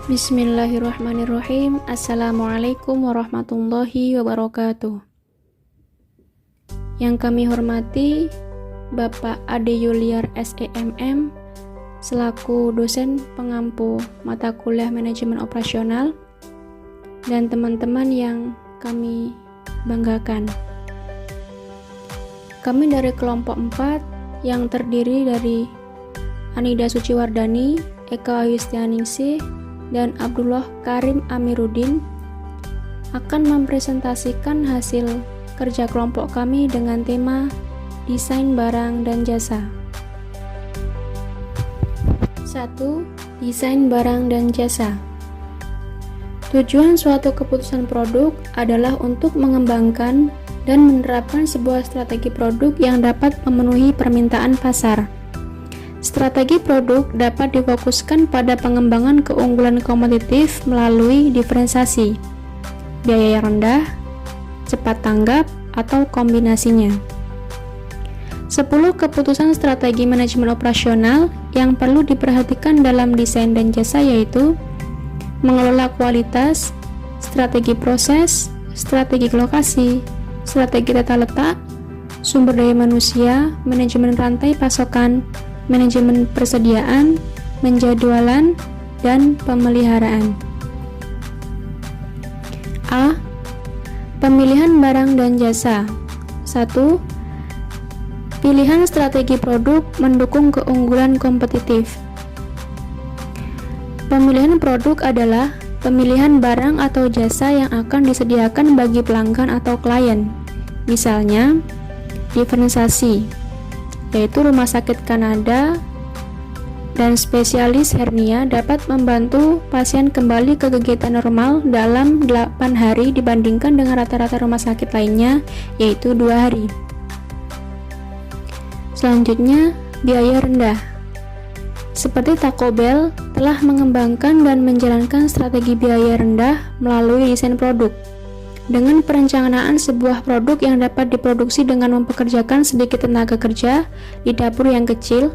Bismillahirrahmanirrahim. Assalamualaikum warahmatullahi wabarakatuh. Yang kami hormati Bapak Ade Yuliar SEMM selaku dosen pengampu mata kuliah manajemen operasional dan teman-teman yang kami banggakan. Kami dari kelompok 4 yang terdiri dari Anida Suciwardani, Eka Yustianingsih, dan Abdullah Karim Amiruddin akan mempresentasikan hasil kerja kelompok kami dengan tema desain barang dan jasa. 1. Desain barang dan jasa. Tujuan suatu keputusan produk adalah untuk mengembangkan dan menerapkan sebuah strategi produk yang dapat memenuhi permintaan pasar. Strategi produk dapat difokuskan pada pengembangan keunggulan kompetitif melalui diferensiasi, biaya yang rendah, cepat tanggap, atau kombinasinya. 10 keputusan strategi manajemen operasional yang perlu diperhatikan dalam desain dan jasa yaitu mengelola kualitas, strategi proses, strategi lokasi, strategi tata letak, sumber daya manusia, manajemen rantai pasokan, manajemen persediaan, penjadwalan, dan pemeliharaan. A. Pemilihan barang dan jasa. 1. Pilihan strategi produk mendukung keunggulan kompetitif. Pemilihan produk adalah pemilihan barang atau jasa yang akan disediakan bagi pelanggan atau klien. Misalnya, diferensiasi, yaitu Rumah Sakit Kanada dan spesialis hernia dapat membantu pasien kembali ke kegiatan normal dalam 8 hari dibandingkan dengan rata-rata rumah sakit lainnya, yaitu 2 hari. Selanjutnya, biaya rendah. Seperti Taco Bell telah mengembangkan dan menjalankan strategi biaya rendah melalui desain produk. Dengan perencanaan sebuah produk yang dapat diproduksi dengan mempekerjakan sedikit tenaga kerja di dapur yang kecil,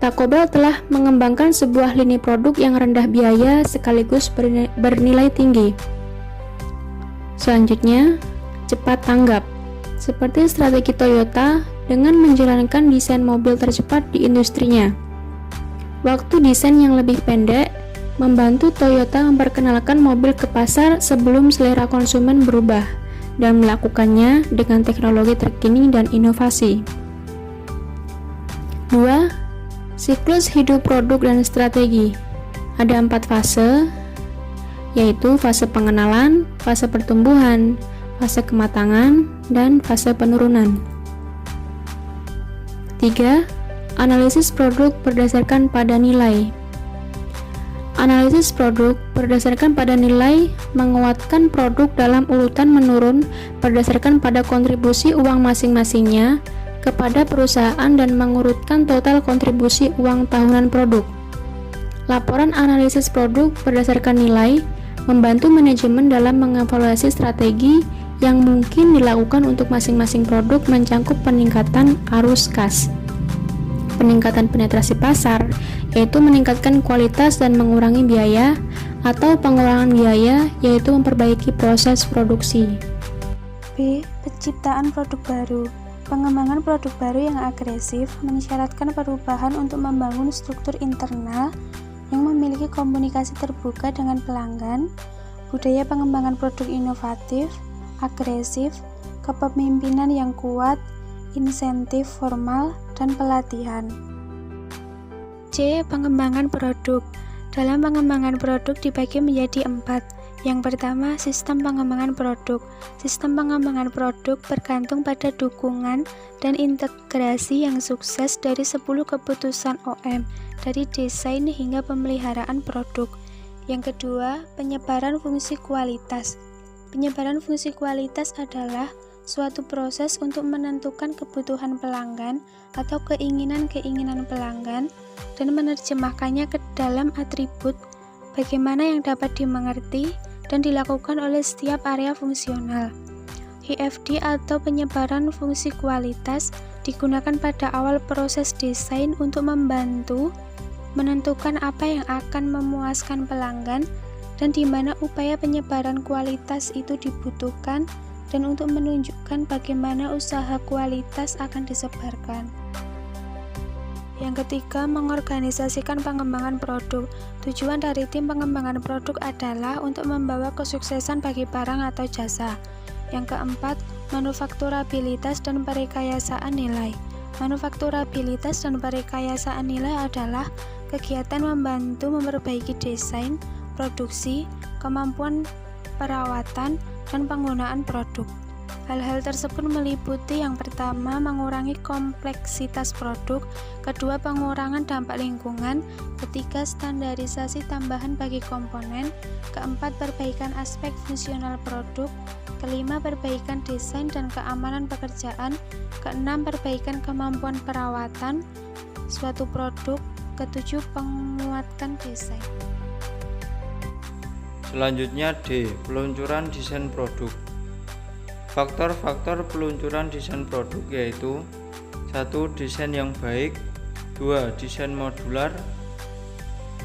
Taco Bell telah mengembangkan sebuah lini produk yang rendah biaya sekaligus bernilai tinggi. Selanjutnya, cepat tanggap. Seperti strategi Toyota dengan menjalankan desain mobil tercepat di industrinya. Waktu desain yang lebih pendek membantu Toyota memperkenalkan mobil ke pasar sebelum selera konsumen berubah dan melakukannya dengan teknologi terkini dan inovasi. 2. Siklus hidup produk dan strategi. Ada 4 fase, yaitu fase pengenalan, fase pertumbuhan, fase kematangan, dan fase penurunan. 3. Analisis produk berdasarkan pada nilai. Analisis produk berdasarkan pada nilai menguatkan produk dalam urutan menurun berdasarkan pada kontribusi uang masing-masingnya kepada perusahaan dan mengurutkan total kontribusi uang tahunan produk. Laporan analisis produk berdasarkan nilai membantu manajemen dalam mengevaluasi strategi yang mungkin dilakukan untuk masing-masing produk mencangkup peningkatan arus kas, peningkatan penetrasi pasar, yaitu meningkatkan kualitas dan mengurangi biaya, atau pengurangan biaya, yaitu memperbaiki proses produksi. B. Penciptaan produk baru. Pengembangan produk baru yang agresif mensyaratkan perubahan untuk membangun struktur internal yang memiliki komunikasi terbuka dengan pelanggan, budaya pengembangan produk inovatif, agresif, kepemimpinan yang kuat, insentif formal, dan pelatihan. C. Pengembangan produk. Dalam pengembangan produk dibagi menjadi 4. Yang pertama, sistem pengembangan produk. Sistem pengembangan produk bergantung pada dukungan dan integrasi yang sukses dari 10 keputusan OM, dari desain hingga pemeliharaan produk. Yang kedua, penyebaran fungsi kualitas. Penyebaran fungsi kualitas adalah suatu proses untuk menentukan kebutuhan pelanggan atau keinginan-keinginan pelanggan dan menerjemahkannya ke dalam atribut bagaimana yang dapat dimengerti dan dilakukan oleh setiap area fungsional. HFD atau penyebaran fungsi kualitas digunakan pada awal proses desain untuk membantu menentukan apa yang akan memuaskan pelanggan, dan di mana upaya penyebaran kualitas itu dibutuhkan, dan untuk menunjukkan bagaimana usaha kualitas akan disebarkan. Yang ketiga, mengorganisasikan pengembangan produk. Tujuan dari tim pengembangan produk adalah untuk membawa kesuksesan bagi barang atau jasa. Yang keempat, manufakturabilitas dan perekayasaan nilai. Manufakturabilitas dan perekayasaan nilai adalah kegiatan membantu memperbaiki desain, produksi, kemampuan perawatan, dan penggunaan produk. Hal-hal tersebut meliputi yang pertama, mengurangi kompleksitas produk, kedua, pengurangan dampak lingkungan, ketiga, standarisasi tambahan bagi komponen, keempat, perbaikan aspek fungsional produk, kelima, perbaikan desain dan keamanan pekerjaan, keenam, perbaikan kemampuan perawatan suatu produk, ketujuh, penguatan desain. Selanjutnya D. Peluncuran desain produk. Faktor-faktor peluncuran desain produk yaitu 1. Desain yang baik, 2. Desain modular,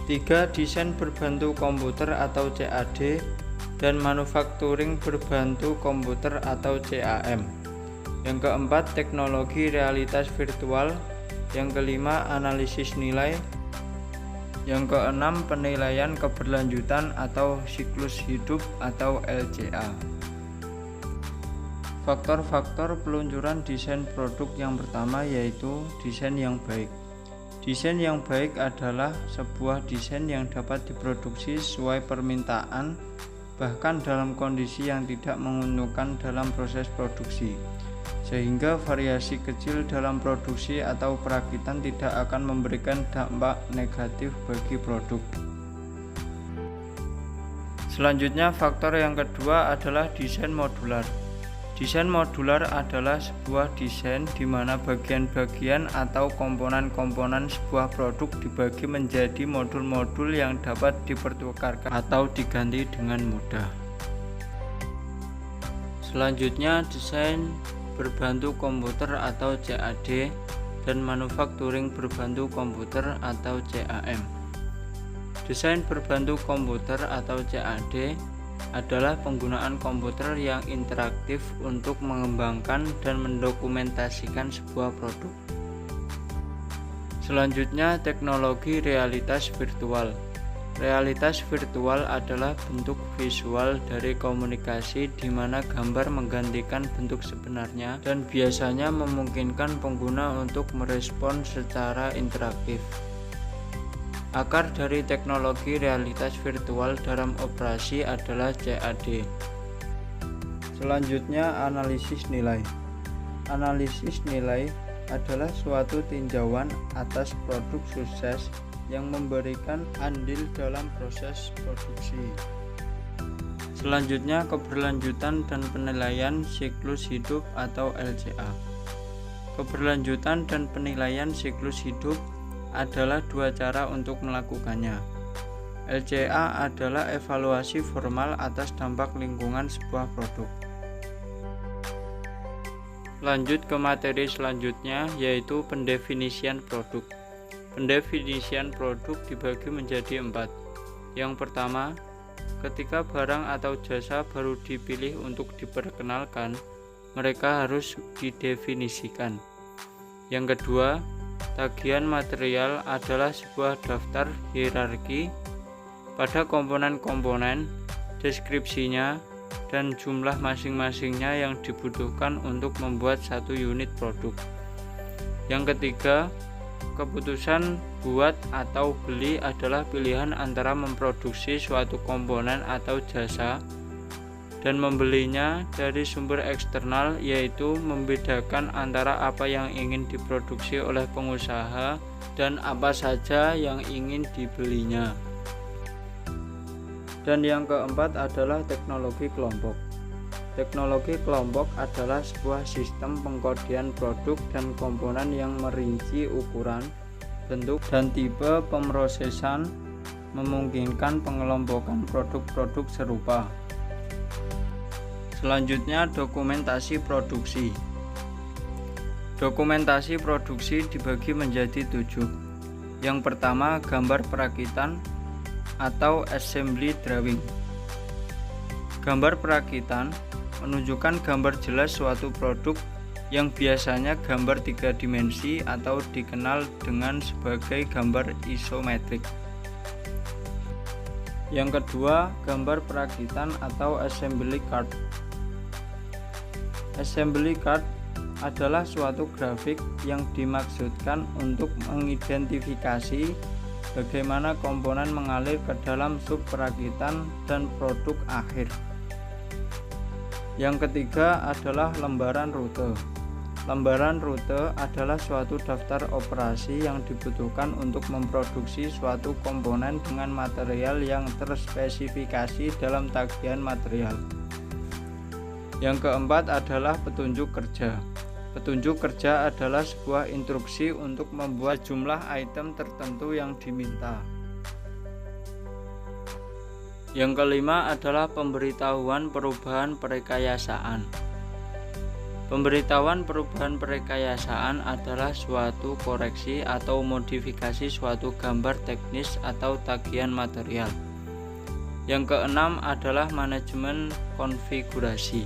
3. Desain berbantu komputer atau CAD, dan manufacturing berbantu komputer atau CAM. Yang keempat, teknologi realitas virtual. Yang kelima, analisis nilai. Yang keenam, penilaian keberlanjutan atau siklus hidup atau LCA. Faktor-faktor peluncuran desain produk yang pertama yaitu desain yang baik. Desain yang baik adalah sebuah desain yang dapat diproduksi sesuai permintaan, bahkan dalam kondisi yang tidak menguntungkan dalam proses produksi, sehingga variasi kecil dalam produksi atau perakitan tidak akan memberikan dampak negatif bagi produk. Selanjutnya, faktor yang kedua adalah desain modular. Desain modular adalah sebuah desain di mana bagian-bagian atau komponen-komponen sebuah produk dibagi menjadi modul-modul yang dapat dipertukarkan atau diganti dengan mudah. Selanjutnya, desain berbantu komputer atau CAD dan manufacturing berbantu komputer atau CAM. Desain berbantu komputer atau CAD adalah penggunaan komputer yang interaktif untuk mengembangkan dan mendokumentasikan sebuah produk. Selanjutnya, teknologi realitas virtual. Realitas virtual adalah bentuk visual dari komunikasi di mana gambar menggantikan bentuk sebenarnya dan biasanya memungkinkan pengguna untuk merespon secara interaktif. Akar dari teknologi realitas virtual dalam operasi adalah CAD. Selanjutnya, analisis nilai. Analisis nilai adalah suatu tinjauan atas produk sukses yang memberikan andil dalam proses produksi. Selanjutnya, keberlanjutan dan penilaian siklus hidup atau LCA. Keberlanjutan dan penilaian siklus hidup adalah dua cara untuk melakukannya. LCA adalah evaluasi formal atas dampak lingkungan sebuah produk. Lanjut ke materi selanjutnya, yaitu pendefinisian produk. Pendefinisian produk dibagi menjadi 4. Yang pertama, ketika barang atau jasa baru dipilih untuk diperkenalkan, mereka harus didefinisikan. Yang kedua, tagihan material adalah sebuah daftar hierarki pada komponen-komponen, deskripsinya, dan jumlah masing-masingnya yang dibutuhkan untuk membuat satu unit produk. Yang ketiga, keputusan buat atau beli adalah pilihan antara memproduksi suatu komponen atau jasa dan membelinya dari sumber eksternal, yaitu membedakan antara apa yang ingin diproduksi oleh pengusaha dan apa saja yang ingin dibelinya. Dan yang keempat adalah teknologi kelompok. Teknologi kelompok adalah sebuah sistem pengkodean produk dan komponen yang merinci ukuran, bentuk, dan tipe pemrosesan, memungkinkan pengelompokan produk-produk serupa. Selanjutnya, dokumentasi produksi. Dokumentasi produksi dibagi menjadi 7. Yang pertama, gambar perakitan atau assembly drawing. Gambar perakitan menunjukkan gambar jelas suatu produk yang biasanya gambar 3 dimensi atau dikenal dengan sebagai gambar isometrik. Yang kedua, gambar perakitan atau assembly card. Assembly card adalah suatu grafik yang dimaksudkan untuk mengidentifikasi bagaimana komponen mengalir ke dalam sub perakitan dan produk akhir. Yang ketiga adalah lembaran rute. Lembaran rute adalah suatu daftar operasi yang dibutuhkan untuk memproduksi suatu komponen dengan material yang terspesifikasi dalam tagihan material. Yang keempat adalah petunjuk kerja. Petunjuk kerja adalah sebuah instruksi untuk membuat jumlah item tertentu yang diminta. Yang kelima adalah pemberitahuan perubahan perekayasaan. Pemberitahuan perubahan perekayasaan adalah suatu koreksi atau modifikasi suatu gambar teknis atau tagihan material. Yang keenam adalah manajemen konfigurasi.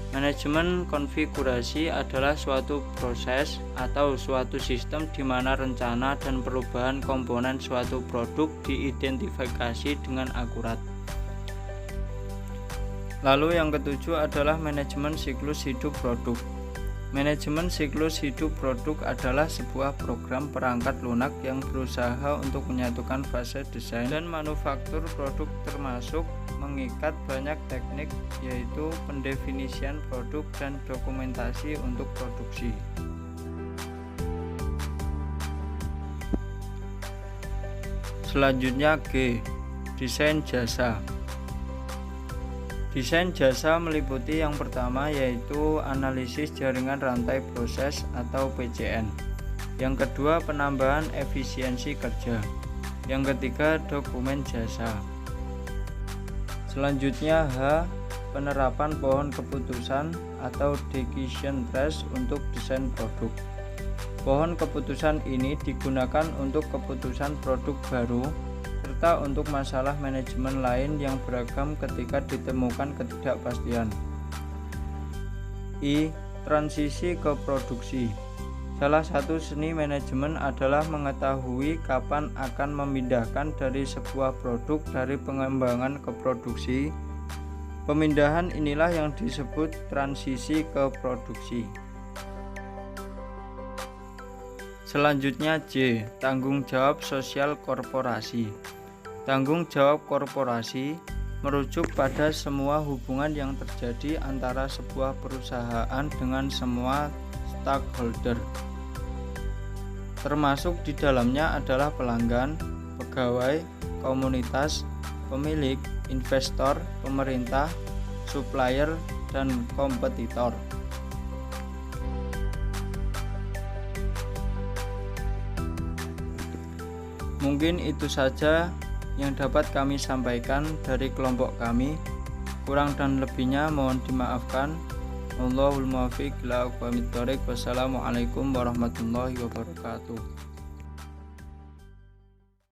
Manajemen konfigurasi adalah suatu proses atau suatu sistem di mana rencana dan perubahan komponen suatu produk diidentifikasi dengan akurat. Lalu yang ketujuh adalah manajemen siklus hidup produk. Manajemen siklus hidup produk adalah sebuah program perangkat lunak yang berusaha untuk menyatukan fase desain dan manufaktur produk termasuk mengikat banyak teknik yaitu pendefinisian produk dan dokumentasi untuk produksi. Selanjutnya G. Desain jasa. Desain jasa meliputi yang pertama yaitu analisis jaringan rantai proses atau PJN. Yang kedua, penambahan efisiensi kerja. Yang ketiga, dokumen jasa. Selanjutnya H. Penerapan pohon keputusan atau decision trees untuk desain produk. Pohon keputusan ini digunakan untuk keputusan produk baru serta untuk masalah manajemen lain yang beragam ketika ditemukan ketidakpastian. I. Transisi ke produksi. Salah satu seni manajemen adalah mengetahui kapan akan memindahkan dari sebuah produk dari pengembangan ke produksi. Pemindahan inilah yang disebut transisi ke produksi. Selanjutnya J. Tanggung jawab sosial korporasi. Tanggung jawab korporasi merujuk pada semua hubungan yang terjadi antara sebuah perusahaan dengan semua stakeholder. Termasuk di dalamnya adalah pelanggan, pegawai, komunitas, pemilik, investor, pemerintah, supplier, dan kompetitor. Mungkin itu saja yang dapat kami sampaikan dari kelompok kami. Kurang dan lebihnya mohon dimaafkan. Wallahul muwaffiq ila aqwamit thoriq. Wassalamualaikum warahmatullahi wabarakatuh.